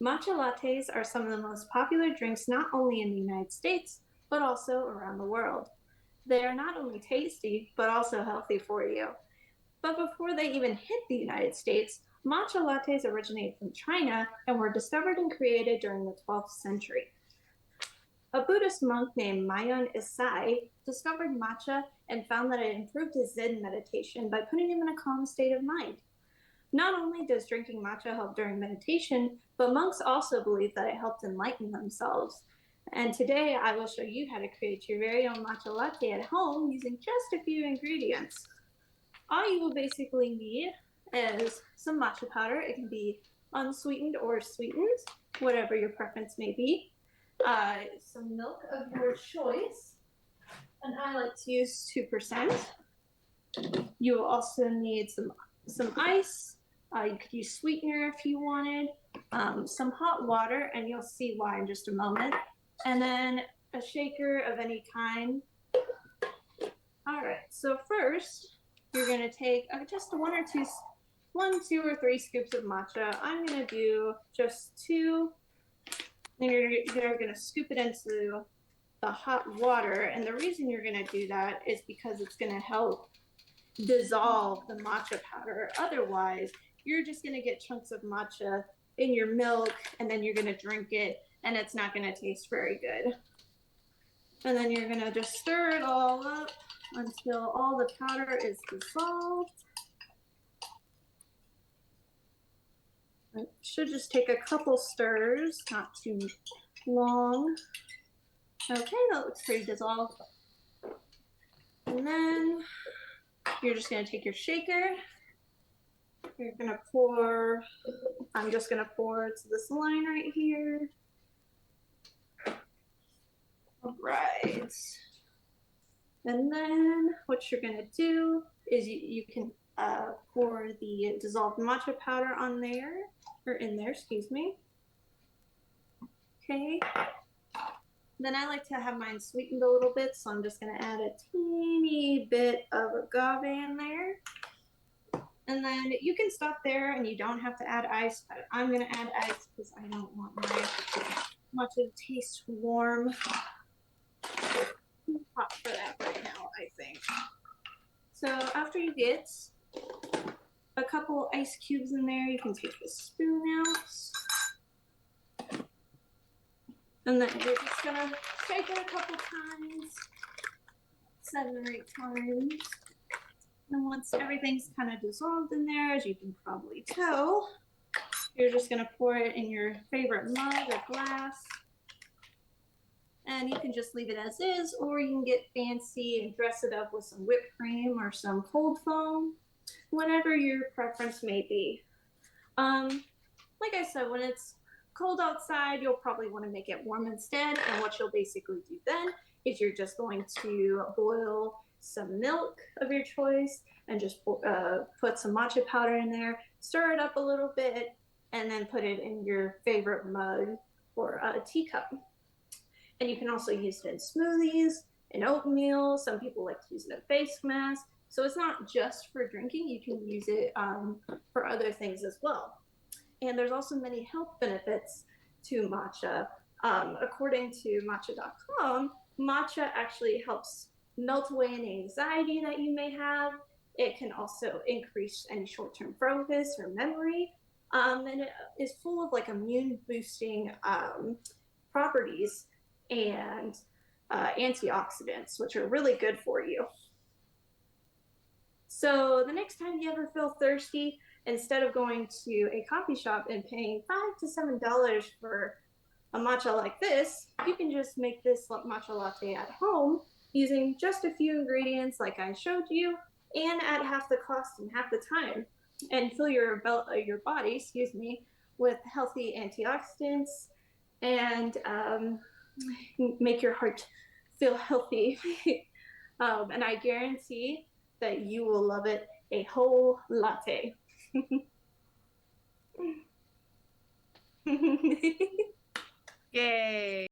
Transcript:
Matcha lattes are some of the most popular drinks not only in the United States, but also around the world. They are not only tasty, but also healthy for you. But before they even hit the United States, matcha lattes originated from China and were discovered and created during the 12th century. A Buddhist monk named Mayon Isai discovered matcha and found that it improved his Zen meditation by putting him in a calm state of mind. Not only does drinking matcha help during meditation, but monks also believe that it helped enlighten themselves. And today I will show you how to create your very own matcha latte at home using just a few ingredients. All you will basically need is some matcha powder. It can be unsweetened or sweetened, whatever your preference may be. Some milk of your choice, and I like to use 2%. You will also need some ice. You could use sweetener if you wanted, some hot water, and you'll see why in just a moment. And then a shaker of any kind. All right, so first you're gonna take just one, two, or three scoops of matcha. I'm gonna do just two. Then you're gonna scoop it into the hot water, and the reason you're gonna do that is because it's gonna help dissolve the matcha powder. Otherwise, you're just going to get chunks of matcha in your milk, and then you're going to drink it, and it's not going to taste very good. And then you're going to just stir it all up until all the powder is dissolved. It should just take a couple stirs, not too long. Okay, that looks pretty dissolved. And then you're just going to take your shaker. You're going to pour, I'm just going to pour to this line right here. All right. And then what you're going to do is you can pour the dissolved matcha powder on there, or in there, excuse me. Okay. Then I like to have mine sweetened a little bit, so I'm just going to add a teeny bit of agave in there. And then you can stop there and you don't have to add ice, but I'm going to add ice because I don't want my matcha to taste warm. Hot for that right now, I think. So after you get a couple ice cubes in there, you can take the spoon out. And then you're just going to shake it a couple times, 7 or 8 times. And once everything's kind of dissolved in there, as you can probably tell, you're just going to pour it in your favorite mug or glass. And you can just leave it as is, or you can get fancy and dress it up with some whipped cream or some cold foam, whatever your preference may be. Like I said, when it's cold outside, you'll probably want to make it warm instead. And what you'll basically do then is you're just going to boil some milk of your choice and just put some matcha powder in there, stir it up a little bit, and then put it in your favorite mug or a teacup. And you can also use it in smoothies, in oatmeal. Some people like to use it in face masks. So it's not just for drinking. You can use it for other things as well. And there's also many health benefits to matcha. According to matcha.com, matcha actually helps melt away any anxiety that you may have. It can also increase any short-term focus or memory. And it is full of like immune boosting properties and antioxidants, which are really good for you. So the next time you ever feel thirsty, instead of going to a coffee shop and paying $5 to $7 for a matcha like this, you can just make this matcha latte at home using just a few ingredients like I showed you, and at half the cost and half the time, and fill your body, with healthy antioxidants and make your heart feel healthy. And I guarantee that you will love it a whole latte. Yay.